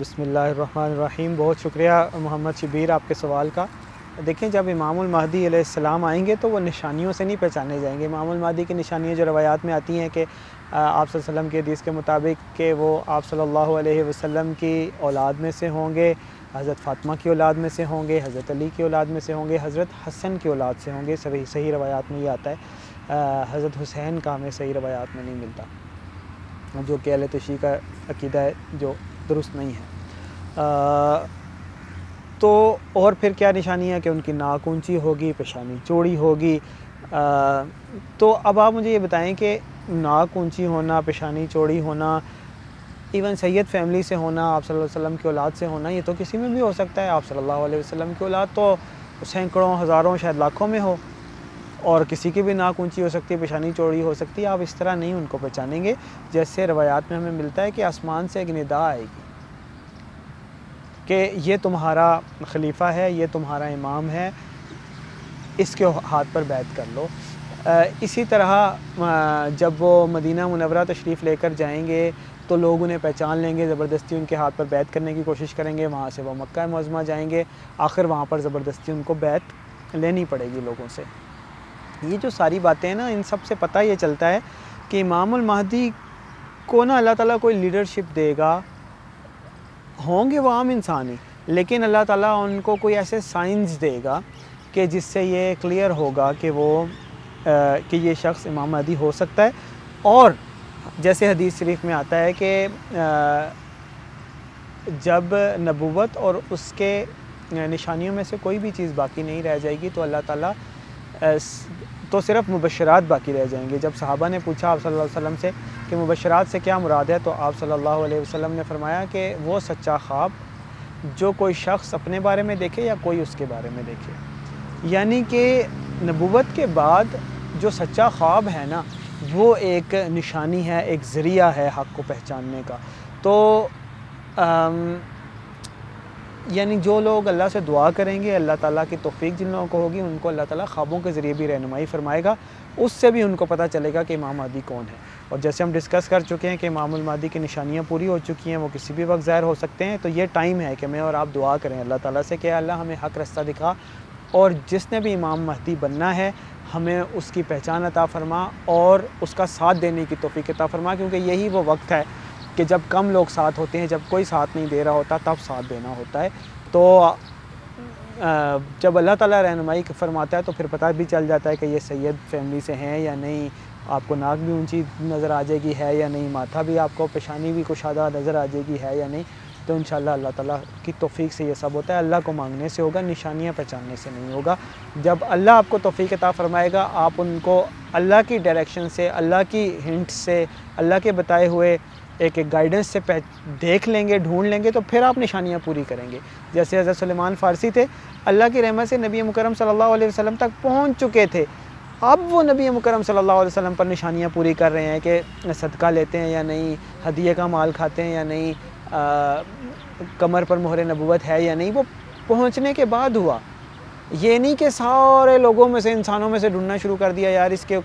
بسم اللہ الرحمن الرحیم۔ بہت شکریہ محمد شبیر آپ کے سوال کا۔ دیکھیں، جب امام المہدی علیہ السلام آئیں گے تو وہ نشانیوں سے نہیں پہچانے جائیں گے۔ امام المہدی کی نشانیاں جو روایات میں آتی ہیں کہ آپ صلی اللہ علیہ وسلم کی حدیث کے مطابق کہ وہ آپ صلی اللہ علیہ وسلم کی اولاد میں سے ہوں گے، حضرت فاطمہ کی اولاد میں سے ہوں گے، حضرت علی کی اولاد میں سے ہوں گے، حضرت حسن کی اولاد سے ہوں گے۔ صحیح روایات میں یہ آتا ہے۔ حضرت حسین کا ہمیں صحیح روایات میں نہیں ملتا، جو کہ اہل تشیع کا عقیدہ ہے جو درست نہیں ہے۔ تو اور پھر کیا نشانی ہے کہ ان کی ناک اونچی ہوگی، پیشانی چوڑی ہوگی۔ تو اب آپ مجھے یہ بتائیں کہ ناک اونچی ہونا، پیشانی چوڑی ہونا، ایون سید فیملی سے ہونا، آپ صلی اللہ علیہ وسلم کی اولاد سے ہونا، یہ تو کسی میں بھی ہو سکتا ہے۔ آپ صلی اللہ علیہ وسلم کی اولاد تو سینکڑوں، ہزاروں، شاید لاکھوں میں ہو، اور کسی کی بھی ناک اونچی ہو سکتی ہے، پیشانی چوڑی ہو سکتی ہے۔ آپ اس طرح نہیں ان کو پہچانیں گے جیسے روایات میں ہمیں ملتا ہے کہ آسمان سے ایک ندا آئے گی کہ یہ تمہارا خلیفہ ہے، یہ تمہارا امام ہے، اس کے ہاتھ پر بیعت کر لو۔ اسی طرح جب وہ مدینہ منورہ تشریف لے کر جائیں گے تو لوگ انہیں پہچان لیں گے، زبردستی ان کے ہاتھ پر بیعت کرنے کی کوشش کریں گے۔ وہاں سے وہ مکہ معظمہ جائیں گے، آخر وہاں پر زبردستی ان کو بیعت لینی پڑے گی لوگوں سے۔ یہ جو ساری باتیں ہیں نا، ان سب سے پتہ یہ چلتا ہے کہ امام المہدی کو نا اللہ تعالیٰ کوئی لیڈرشپ دے گا۔ ہوں گے وہ عام انسان ہی، لیکن اللہ تعالیٰ ان کو کوئی ایسے سائنز دے گا کہ جس سے یہ کلیئر ہوگا کہ کہ یہ شخص امام مہدی ہو سکتا ہے۔ اور جیسے حدیث شریف میں آتا ہے کہ جب نبوت اور اس کے نشانیوں میں سے کوئی بھی چیز باقی نہیں رہ جائے گی تو اللہ تعالیٰ تو صرف مبشرات باقی رہ جائیں گے۔ جب صحابہ نے پوچھا آپ صلی اللہ علیہ وسلم سے کہ مبشرات سے کیا مراد ہے، تو آپ صلی اللہ علیہ وسلم نے فرمایا کہ وہ سچا خواب جو کوئی شخص اپنے بارے میں دیکھے یا کوئی اس کے بارے میں دیکھے۔ یعنی کہ نبوت کے بعد جو سچا خواب ہے نا، وہ ایک نشانی ہے، ایک ذریعہ ہے حق کو پہچاننے کا۔ تو یعنی جو لوگ اللہ سے دعا کریں گے، اللہ تعالیٰ کی توفیق جن لوگوں کو ہوگی، ان کو اللہ تعالیٰ خوابوں کے ذریعے بھی رہنمائی فرمائے گا۔ اس سے بھی ان کو پتہ چلے گا کہ امام مہدی کون ہے۔ اور جیسے ہم ڈسکس کر چکے ہیں کہ امام المہدی کی نشانیاں پوری ہو چکی ہیں، وہ کسی بھی وقت ظاہر ہو سکتے ہیں۔ تو یہ ٹائم ہے کہ میں اور آپ دعا کریں اللہ تعالیٰ سے کہ اللہ ہمیں حق رستہ دکھا، اور جس نے بھی امام مہدی بننا ہے ہمیں اس کی پہچان عطا فرما اور اس کا ساتھ دینے کی توفیق عطا فرما، کیونکہ یہی وہ وقت ہے کہ جب کم لوگ ساتھ ہوتے ہیں، جب کوئی ساتھ نہیں دے رہا ہوتا، تب ساتھ دینا ہوتا ہے۔ تو جب اللہ تعالیٰ رہنمائی فرماتا ہے تو پھر پتہ بھی چل جاتا ہے کہ یہ سید فیملی سے ہیں یا نہیں۔ آپ کو ناک بھی اونچی نظر آ جائے گی ہے یا نہیں، ماتھا بھی آپ کو، پیشانی بھی کشادہ نظر آ جائے گی ہے یا نہیں۔ تو انشاءاللہ اللہ تعالیٰ کی توفیق سے یہ سب ہوتا ہے۔ اللہ کو مانگنے سے ہوگا، نشانیاں پہچاننے سے نہیں ہوگا۔ جب اللہ آپ کو توفیق عطا فرمائے گا، آپ ان کو اللہ کی ڈائریکشن سے، اللہ کی ہنٹ سے، اللہ کے بتائے ہوئے ایک گائیڈنس سے دیکھ لیں گے، ڈھونڈ لیں گے، تو پھر آپ نشانیاں پوری کریں گے۔ جیسے حضرت سلیمان فارسی تھے، اللہ کی رحمت سے نبی مکرم صلی اللہ علیہ وسلم تک پہنچ چکے تھے۔ اب وہ نبی مکرم صلی اللہ علیہ وسلم پر نشانیاں پوری کر رہے ہیں کہ صدقہ لیتے ہیں یا نہیں، ہدیے کا مال کھاتے ہیں یا نہیں، کمر پر مہر نبوت ہے یا نہیں۔ وہ پہنچنے کے بعد ہوا، یہ نہیں کہ سارے لوگوں میں سے، انسانوں میں سے ڈھونڈنا شروع کر دیا، یار اس کے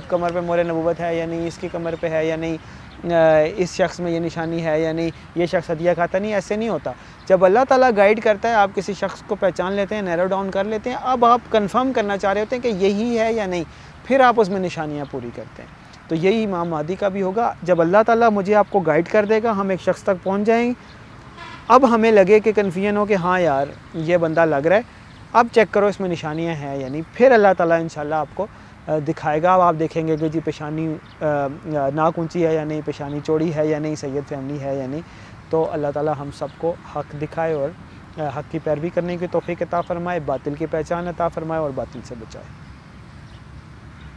کمر پہ مہر نبوت ہے یا نہیں، اس کی کمر پہ ہے یا نہیں، اس شخص میں یہ نشانی ہے یا نہیں، یہ شخص ہدیہ کھاتا نہیں۔ ایسے نہیں ہوتا۔ جب اللہ تعالیٰ گائیڈ کرتا ہے، آپ کسی شخص کو پہچان لیتے ہیں، نیرو ڈاؤن کر لیتے ہیں، اب آپ کنفرم کرنا چاہ رہے ہوتے ہیں کہ یہی ہے یا نہیں، پھر آپ اس میں نشانیاں پوری کرتے ہیں۔ تو یہی امام مہدی کا بھی ہوگا۔ جب اللہ تعالیٰ مجھے آپ کو گائیڈ کر دے گا، ہم ایک شخص تک پہنچ جائیں گے، اب ہمیں لگے کہ کنفیوژن ہو کہ ہاں یار یہ بندہ لگ رہا ہے، اب چیک کرو اس میں نشانیاں ہیں یا نہیں، پھر اللہ تعالیٰ انشاءاللہ آپ کو دکھائے گا۔ اب آپ دیکھیں گے کہ جی پیشانی ناک اونچی ہے یا نہیں، پیشانی چوڑی ہے یا نہیں، سید فیملی ہے یا نہیں۔ تو اللہ تعالیٰ ہم سب کو حق دکھائے اور حق کی پیروی کرنے کی توفیق عطا فرمائے، باطل کی پہچان عطا فرمائے اور باطل سے بچائے۔